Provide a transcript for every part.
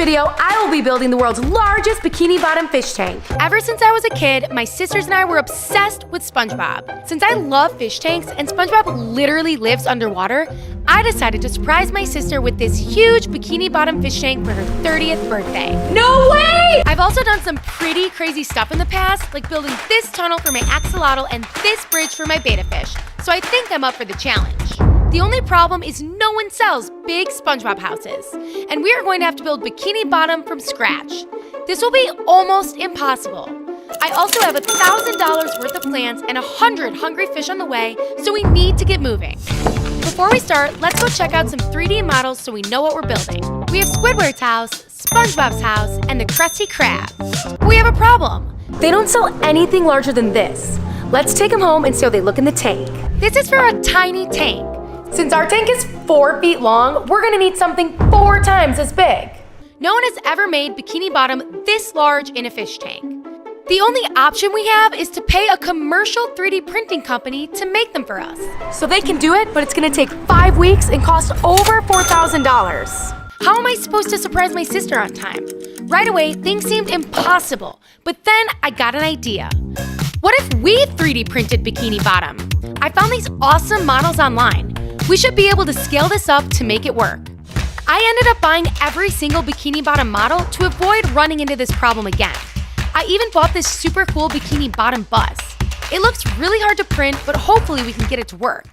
video, I will be building the world's largest bikini bottom fish tank. Ever since I was a kid, my sisters and I were obsessed with SpongeBob. Since I love fish tanks and SpongeBob literally lives underwater, I decided to surprise my sister with this huge bikini bottom fish tank for her 30th birthday. No way! I've also done some pretty crazy stuff in the past, like building this tunnel for my axolotl and this bridge for my betta fish, so I think I'm up for the challenge. The only problem is no one sells big SpongeBob houses, and we are going to have to build Bikini Bottom from scratch. This will be almost impossible. I also have $1,000 worth of plants and 100 hungry fish on the way, so we need to get moving. Before we start, let's go check out some 3D models so we know what we're building. We have Squidward's house, SpongeBob's house, and the Krusty Krab. We have a problem. They don't sell anything larger than this. Let's take them home and see how they look in the tank. This is for a tiny tank. Since our tank is 4 feet long, we're gonna need something 4 times as big. No one has ever made Bikini Bottom this large in a fish tank. The only option we have is to pay a commercial 3D printing company to make them for us. So they can do it, but it's gonna take 5 weeks and cost over $4,000. How am I supposed to surprise my sister on time? Right away, things seemed impossible, but then I got an idea. What if we 3D printed Bikini Bottom? I found these awesome models online. We should be able to scale this up to make it work. I ended up buying every single Bikini Bottom model to avoid running into this problem again. I even bought this super cool Bikini Bottom bus. It looks really hard to print, but hopefully we can get it to work.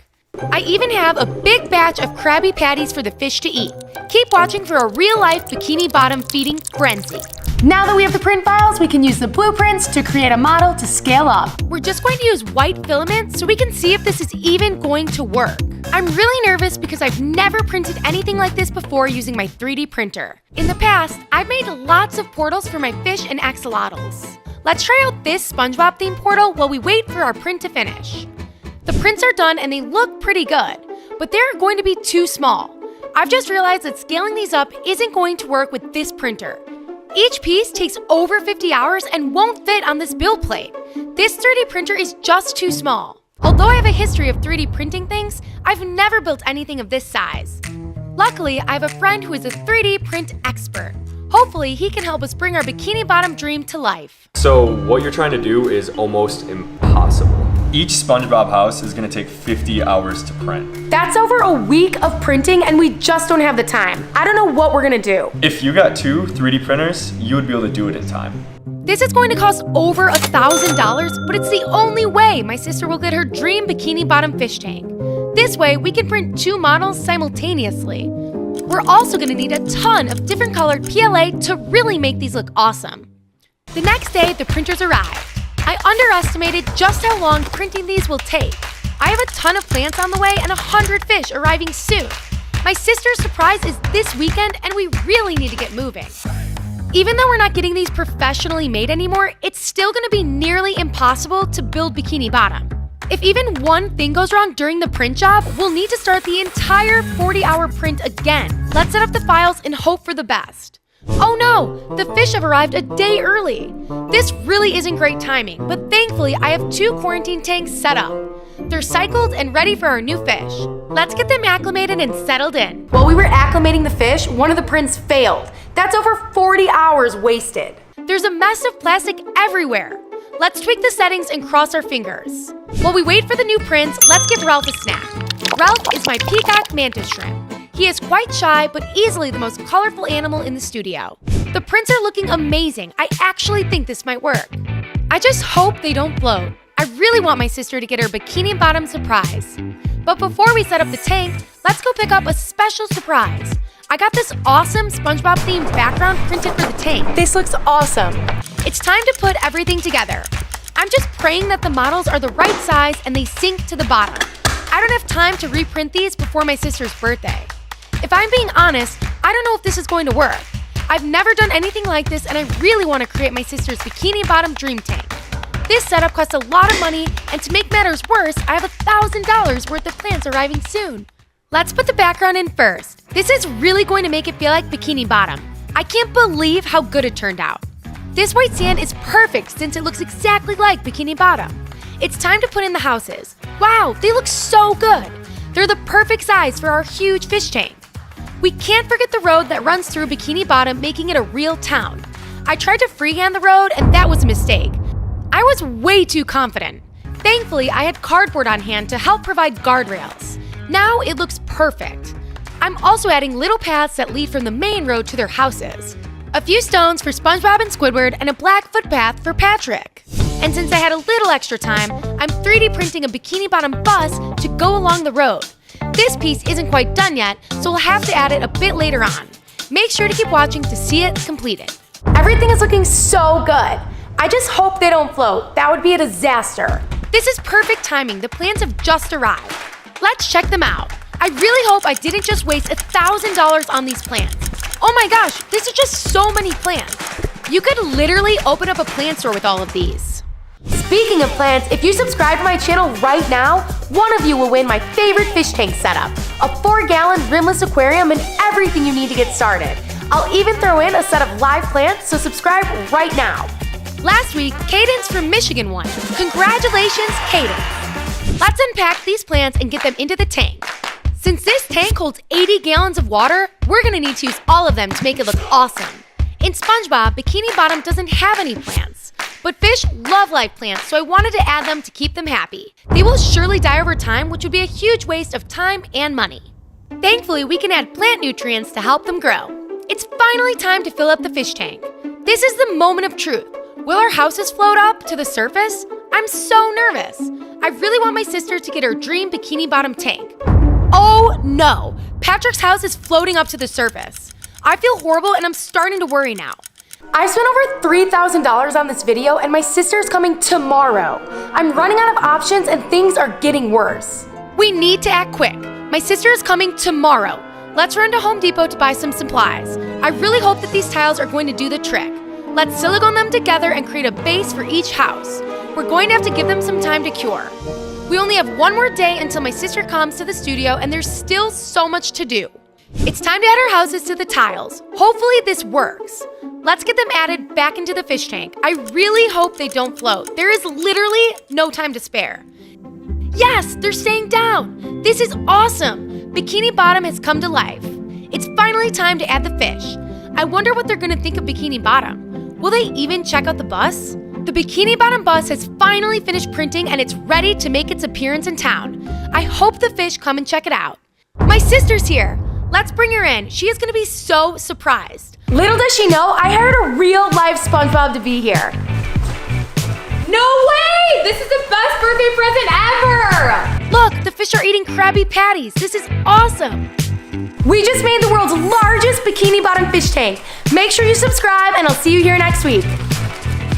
I even have a big batch of Krabby Patties for the fish to eat. Keep watching for a real-life Bikini Bottom feeding frenzy. Now that we have the print files, we can use the blueprints to create a model to scale up. We're just going to use white filament so we can see if this is even going to work. I'm really nervous because I've never printed anything like this before using my 3D printer. In the past, I've made lots of portals for my fish and axolotls. Let's try out this SpongeBob themed portal while we wait for our print to finish. The prints are done and they look pretty good, but they're going to be too small. I've just realized that scaling these up isn't going to work with this printer. Each piece takes over 50 hours and won't fit on this build plate. This 3D printer is just too small. Although I have a history of 3D printing things, I've never built anything of this size. Luckily, I have a friend who is a 3D print expert. Hopefully, he can help us bring our Bikini Bottom dream to life. So what you're trying to do is almost impossible. Each SpongeBob house is gonna take 50 hours to print. That's over a week of printing and we just don't have the time. I don't know what we're gonna do. If you got 2 3D printers, you would be able to do it in time. This is going to cost over $1,000, but it's the only way my sister will get her dream Bikini Bottom fish tank. This way, we can print 2 models simultaneously. We're also gonna need a ton of different colored PLA to really make these look awesome. The next day, the printers arrived. I underestimated just how long printing these will take. I have a ton of plants on the way and 100 fish arriving soon. My sister's surprise is this weekend and we really need to get moving. Even though we're not getting these professionally made anymore, it's still gonna be nearly impossible to build Bikini Bottom. If even one thing goes wrong during the print job, we'll need to start the entire 40-hour print again. Let's set up the files and hope for the best. Oh no, the fish have arrived a day early. This really isn't great timing, but thankfully I have 2 quarantine tanks set up. They're cycled and ready for our new fish. Let's get them acclimated and settled in. While we were acclimating the fish, one of the prints failed. That's over 40 hours wasted. There's a mess of plastic everywhere. Let's tweak the settings and cross our fingers. While we wait for the new prints, let's give Ralph a snack. Ralph is my peacock mantis shrimp. He is quite shy, but easily the most colorful animal in the studio. The prints are looking amazing. I actually think this might work. I just hope they don't bloat. I really want my sister to get her Bikini Bottom surprise. But before we set up the tank, let's go pick up a special surprise. I got this awesome SpongeBob themed background printed for the tank. This looks awesome. It's time to put everything together. I'm just praying that the models are the right size and they sink to the bottom. I don't have time to reprint these before my sister's birthday. If I'm being honest, I don't know if this is going to work. I've never done anything like this and I really want to create my sister's Bikini Bottom dream tank. This setup costs a lot of money, and to make matters worse, I have $1,000 worth of plants arriving soon. Let's put the background in first. This is really going to make it feel like Bikini Bottom. I can't believe how good it turned out. This white sand is perfect since it looks exactly like Bikini Bottom. It's time to put in the houses. Wow, they look so good. They're the perfect size for our huge fish tank. We can't forget the road that runs through Bikini Bottom, making it a real town. I tried to freehand the road, and that was a mistake. I was way too confident. Thankfully, I had cardboard on hand to help provide guardrails. Now it looks perfect. I'm also adding little paths that lead from the main road to their houses. A few stones for SpongeBob and Squidward, and a black footpath for Patrick. And since I had a little extra time, I'm 3D printing a Bikini Bottom bus to go along the road. This piece isn't quite done yet, so we'll have to add it a bit later on. Make sure to keep watching to see it completed. Everything is looking so good. I just hope they don't float. That would be a disaster. This is perfect timing. The plans have just arrived. Let's check them out. I really hope I didn't just waste $1,000 on these plants. Oh my gosh, this is just so many plants. You could literally open up a plant store with all of these. Speaking of plants, if you subscribe to my channel right now, one of you will win my favorite fish tank setup, a 4-gallon rimless aquarium and everything you need to get started. I'll even throw in a set of live plants, so subscribe right now. Last week, Cadence from Michigan won. Congratulations, Cadence. Let's unpack these plants and get them into the tank. Since this tank holds 80 gallons of water, we're gonna need to use all of them to make it look awesome. In SpongeBob, Bikini Bottom doesn't have any plants. But fish love live plants, so I wanted to add them to keep them happy. They will surely die over time, which would be a huge waste of time and money. Thankfully, we can add plant nutrients to help them grow. It's finally time to fill up the fish tank. This is the moment of truth. Will our houses float up to the surface? I'm so nervous. I really want my sister to get her dream Bikini Bottom tank. Oh no! Patrick's house is floating up to the surface. I feel horrible and I'm starting to worry now. I spent over $3,000 on this video and my sister's coming tomorrow. I'm running out of options and things are getting worse. We need to act quick. My sister is coming tomorrow. Let's run to Home Depot to buy some supplies. I really hope that these tiles are going to do the trick. Let's silicone them together and create a base for each house. We're going to have to give them some time to cure. We only have one more day until my sister comes to the studio and there's still so much to do. It's time to add our houses to the tiles. Hopefully this works. Let's get them added back into the fish tank. I really hope they don't float. There is literally no time to spare. Yes, they're staying down. This is awesome. Bikini Bottom has come to life. It's finally time to add the fish. I wonder what they're gonna think of Bikini Bottom. Will they even check out the bus? The Bikini Bottom bus has finally finished printing and it's ready to make its appearance in town. I hope the fish come and check it out. My sister's here. Let's bring her in. She is gonna be so surprised. Little does she know, I hired a real live SpongeBob to be here. No way! This is the best birthday present ever! Look, the fish are eating Krabby Patties. This is awesome. We just made the world's largest Bikini Bottom fish tank. Make sure you subscribe and I'll see you here next week.